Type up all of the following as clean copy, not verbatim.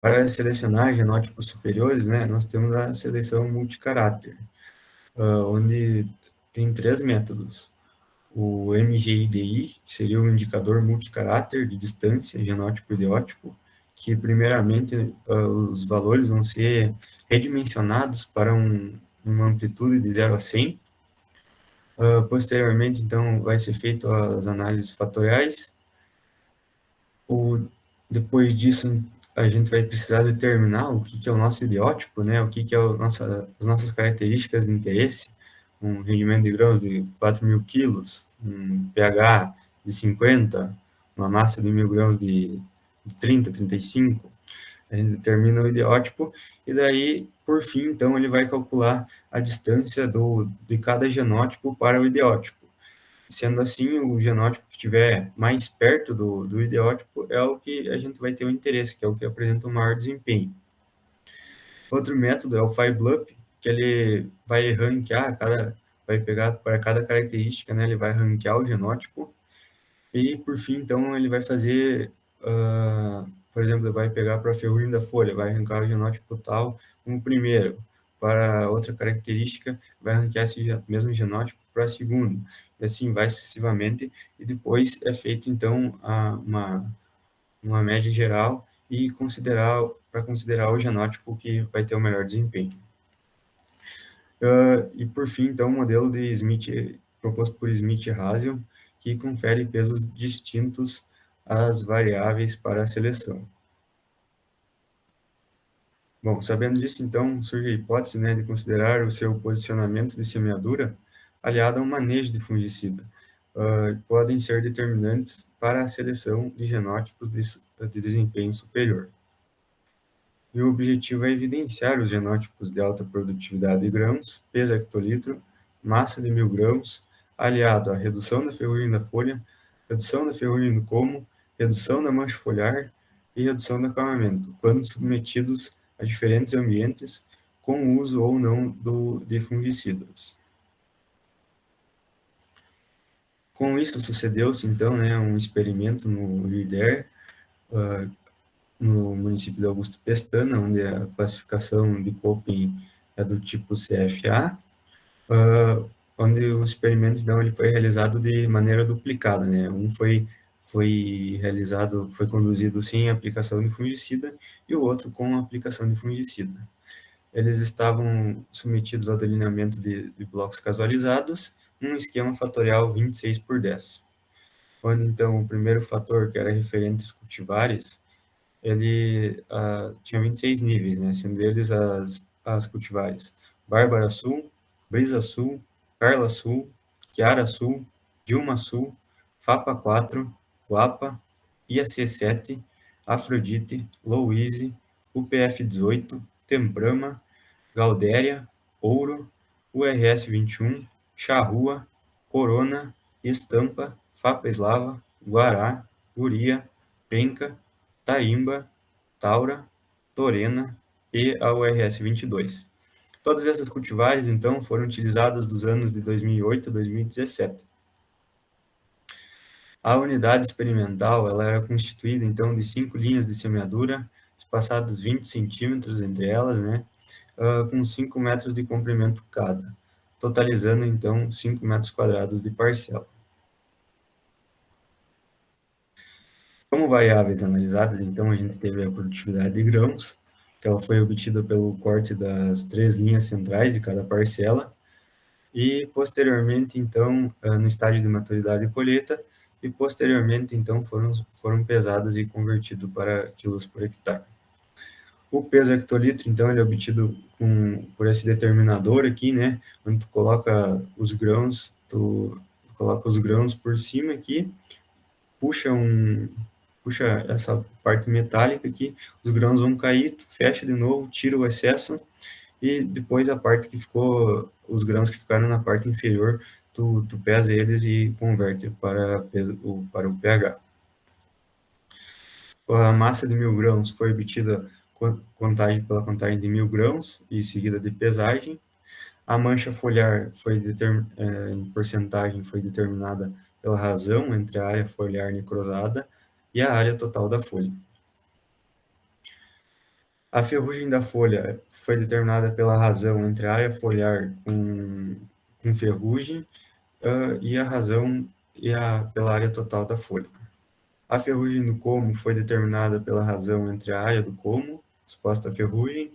Para selecionar genótipos superiores, né, nós temos a seleção multicaráter, onde tem 3 métodos. O MGIDI, que seria o indicador multicaráter de distância, genótipo ideótipo, que primeiramente os valores vão ser redimensionados para uma amplitude de 0 a 100. Posteriormente, então, vai ser feito as análises fatoriais. Depois disso, a gente vai precisar determinar o que é o nosso ideótipo, né? O que é as nossas características de interesse, um rendimento de grãos de 4.000 quilos, um pH de 50, uma massa de 1.000 grãos de 30, 35. A gente determina o ideótipo e daí, por fim, então, ele vai calcular a distância de cada genótipo para o ideótipo. Sendo assim, o genótipo que estiver mais perto do ideótipo é o que a gente vai ter o interesse, que é o que apresenta o maior desempenho. Outro método é o FiveBlup, que ele vai ranquear vai pegar para cada característica, né, ele vai ranquear o genótipo e, por fim, então, ele vai fazer, por exemplo, ele vai pegar para a ferrugem da folha, vai ranquear o genótipo tal como primeiro. Para outra característica, vai ranquear esse mesmo genótipo para a segunda. E assim vai sucessivamente. E depois é feito, então, uma média geral e para considerar o genótipo que vai ter o melhor desempenho. E, por fim, então, o modelo de Smith, proposto por Smith e Hazel, que confere pesos distintos às variáveis para a seleção. Bom, sabendo disso, então, surge a hipótese, né, de considerar o seu posicionamento de semeadura aliado a um manejo de fungicida. Podem ser determinantes para a seleção de genótipos de desempenho superior. E o objetivo é evidenciar os genótipos de alta produtividade de grãos, peso hectolitro, massa de 1.000 grãos, aliado à redução da ferrugem da folha, redução da ferrugem do colmo, redução da mancha foliar e redução do acabamento, quando submetidos a diferentes ambientes, com uso ou não de fungicidas. Com isso, sucedeu-se, então, né, um experimento no LIDER, no município de Augusto Pestana, onde a classificação de Köppen é do tipo CFA, onde o experimento, então, ele foi realizado de maneira duplicada, né? Um foi conduzido sem aplicação de fungicida e o outro com aplicação de fungicida. Eles estavam submetidos ao delineamento de blocos casualizados num esquema fatorial 26/10, onde, então, o primeiro fator, que era referentes cultivares, ele tinha 26 níveis, né, sendo eles as cultivares Bárbara Sul, Brisa Sul, Carla Sul, Chiara Sul, Dilma Sul, Fapa 4, Guapa, IAC 7, Afrodite, Louise, UPF 18, Temprama, Galdéria, Ouro, URS 21, Charrua, Corona, Estampa, Fapa Eslava, Guará, Guria, Penca, Tarimba, Taura, Torena e a URS 22. Todas essas cultivares, então, foram utilizadas dos anos de 2008 a 2017. A unidade experimental ela era constituída, então, de 5 linhas de semeadura, espaçadas 20 centímetros entre elas, né, com 5 metros de comprimento cada, totalizando, então, 5 metros quadrados de parcela. Como variáveis analisadas, então, a gente teve a produtividade de grãos, que ela foi obtida pelo corte das 3 linhas centrais de cada parcela, e posteriormente, então, no estágio de maturidade e colheita, e posteriormente, então, foram pesadas e convertidos para quilos por hectare. O peso hectolitro, então, ele é obtido por esse determinador aqui, né, onde tu coloca os grãos, por cima aqui, puxa essa parte metálica aqui, os grãos vão cair, tu fecha de novo, tira o excesso, e depois a parte que ficou, os grãos que ficaram na parte inferior, tu pesa eles e converte para o pH. A massa de 1.000 grãos foi obtida pela contagem de 1.000 grãos e seguida de pesagem. A mancha foliar em porcentagem foi determinada pela razão entre a área foliar necrosada e a área total da folha. A ferrugem da folha foi determinada pela razão entre a área foliar com ferrugem e a razão pela área total da folha. A ferrugem do colmo foi determinada pela razão entre a área do colmo, exposta à ferrugem,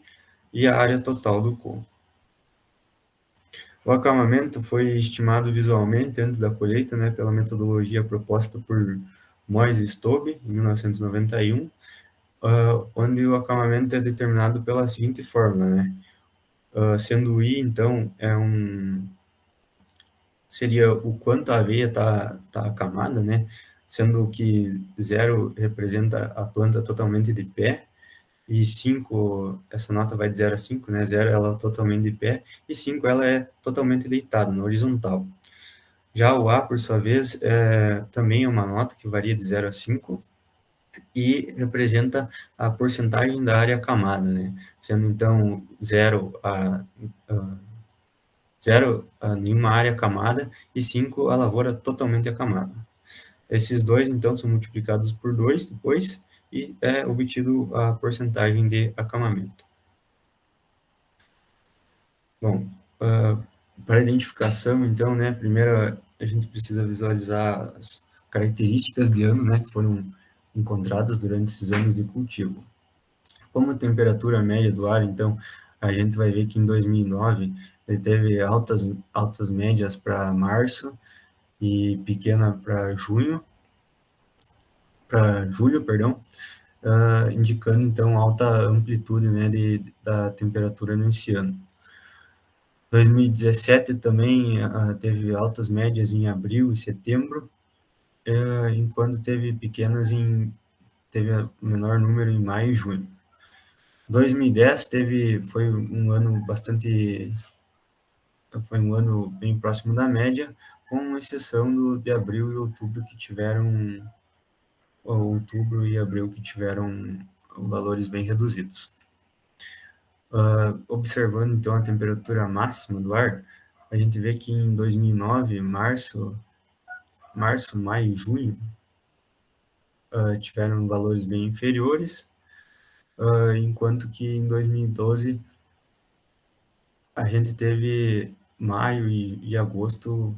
e a área total do colmo. O acamamento foi estimado visualmente antes da colheita, né, pela metodologia proposta por Moyes e Stobe, em 1991, onde o acamamento é determinado pela seguinte fórmula, né? Sendo o I, então, seria o quanto a aveia tá acamada, né? Sendo que 0 representa a planta totalmente de pé, e 5, essa nota vai de 0 a 5, né? 0 ela é totalmente de pé, e 5 ela é totalmente deitada, na horizontal. Já o A, por sua vez, também é uma nota que varia de 0 a 5, e representa a porcentagem da área acamada, né? Sendo então 0 a nenhuma área acamada e 5 a lavoura totalmente acamada. Esses dois, então, são multiplicados por 2 depois e é obtido a porcentagem de acamamento. Bom, para identificação, então, né, primeiro a gente precisa visualizar as características de ano, né, que foram encontradas durante esses anos de cultivo. Como a temperatura média do ar, então, a gente vai ver que em 2009 ele teve altas médias para março e pequena para julho, perdão, indicando então alta amplitude, né, da temperatura nesse ano. 2017 também teve altas médias em abril e setembro, enquanto teve menor número em maio e junho. 2010 foi um ano bem próximo da média, com exceção de abril e outubro que tiveram valores bem reduzidos. Observando então a temperatura máxima do ar, a gente vê que em 2009, março, maio e junho tiveram valores bem inferiores, enquanto que em 2012 a gente teve maio, agosto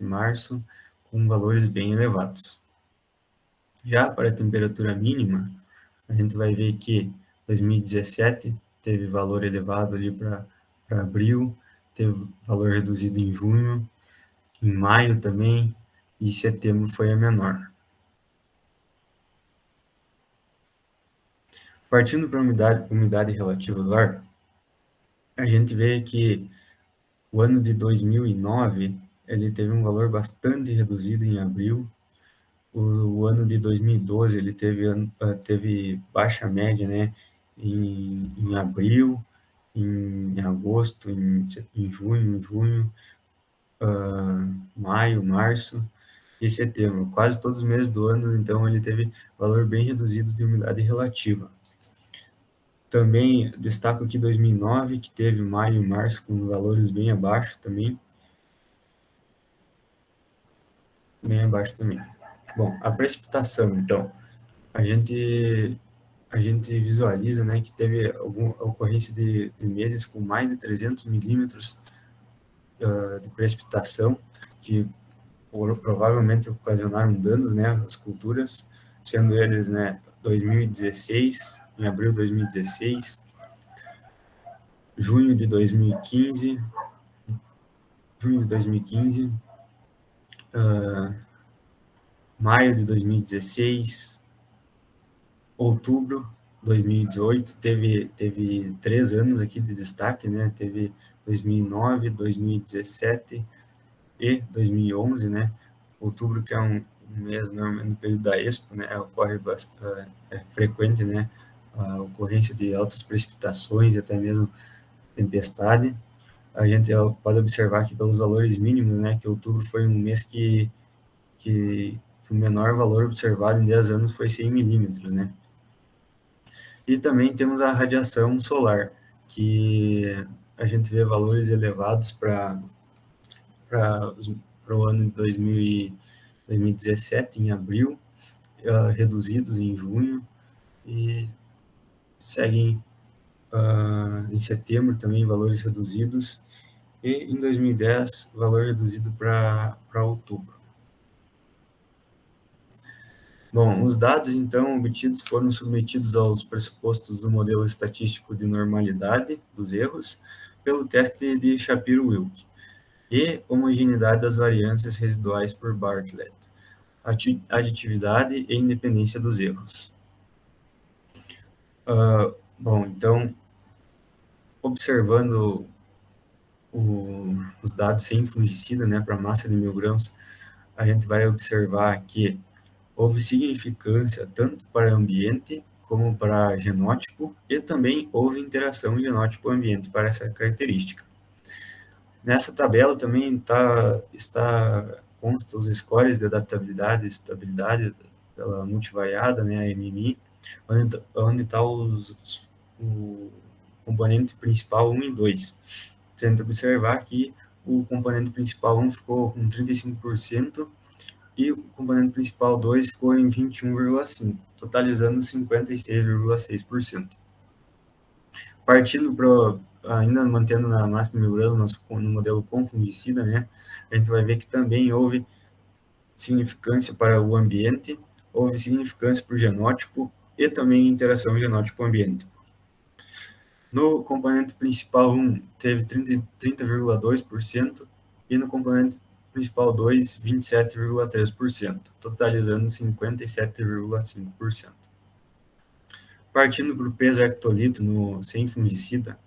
e março com valores bem elevados. Já para a temperatura mínima, a gente vai ver que 2017 teve valor elevado ali para abril, teve valor reduzido em junho, em maio também, e setembro foi a menor. Partindo para a umidade relativa do ar, a gente vê que o ano de 2009 ele teve um valor bastante reduzido em abril. O ano de 2012 ele teve baixa média, né, em abril, em agosto, em junho, maio, março e setembro. Quase todos os meses do ano, então, ele teve valor bem reduzido de umidade relativa. Também destaco aqui 2009, que teve maio e março com valores bem abaixo também. Bem abaixo também. Bom, a precipitação, então, a gente visualiza, né, que teve alguma ocorrência de meses com mais de 300 milímetros de precipitação, que provavelmente ocasionaram danos, né, às culturas, sendo eles, né, 2016, em abril de 2016, junho de 2015, maio de 2016, outubro de 2018, teve 3 anos aqui de destaque, né? Teve 2009, 2017 e 2011, né? Outubro, que é um mês normalmente no período da Expo, né? É frequente, né? A ocorrência de altas precipitações e até mesmo tempestade. A gente pode observar aqui pelos valores mínimos, né? Que outubro foi um mês que o menor valor observado em 10 anos foi 100 milímetros, né? E também temos a radiação solar, que a gente vê valores elevados para o ano de 2017, em abril, reduzidos em junho, e seguem em setembro também valores reduzidos, e em 2010 valor reduzido para outubro. Bom, os dados então obtidos foram submetidos aos pressupostos do modelo estatístico de normalidade dos erros pelo teste de Shapiro-Wilk e homogeneidade das variâncias residuais por Bartlett, aditividade e independência dos erros. Bom, então, observando os dados sem fungicida, né, para massa de 1.000 grãos, a gente vai observar que houve significância tanto para ambiente como para genótipo, e também houve interação genótipo-ambiente para essa característica. Nessa tabela também consta os scores de adaptabilidade e estabilidade pela multivariada, né, a MMI, onde está o componente principal 1 e 2. Tenta observar que o componente principal 1 ficou com 35%, e o componente principal 2 ficou em 21,5%, totalizando 56,6%. Partindo para, ainda mantendo na massa de 1.000 grãos, mas no modelo com fungicida, né, a gente vai ver que também houve significância para o ambiente, houve significância para o genótipo e também interação genótipo-ambiente. No componente principal 1, teve 30,2%, e no componente principal 2, 27,3%, totalizando 57,5%. Partindo para o peso hectolitro sem fungicida,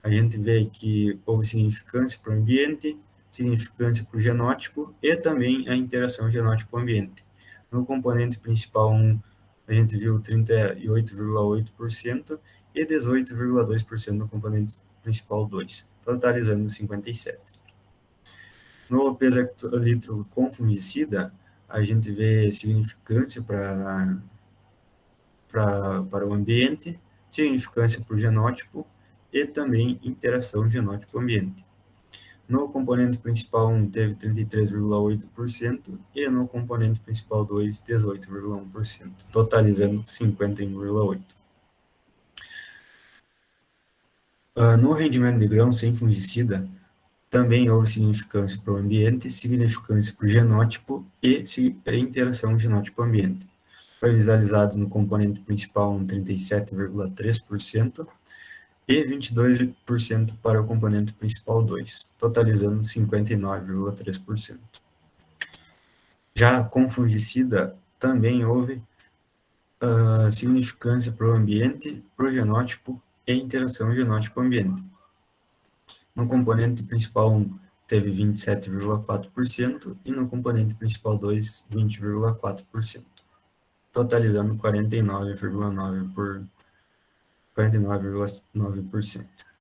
a gente vê que houve significância para o ambiente, significância para o genótipo e também a interação genótipo-ambiente. No componente principal 1, a gente viu 38,8% e 18,2% no componente principal 2, totalizando 57%. No peso hectolitro com fungicida, a gente vê significância para o ambiente, significância para o genótipo e também interação genótipo-ambiente. No componente principal 1 teve 33,8% e no componente principal 2, 18,1%, totalizando 51,8%. No rendimento de grão sem fungicida, também houve significância para o ambiente, significância para o genótipo e interação genótipo-ambiente. Foi visualizado no componente principal 37,3% e 22% para o componente principal 2, totalizando 59,3%. Já com fungicida, também houve significância para o ambiente, para o genótipo e interação genótipo-ambiente. No componente principal 1, teve 27,4% e no componente principal 2, 20,4%, totalizando 49,9%.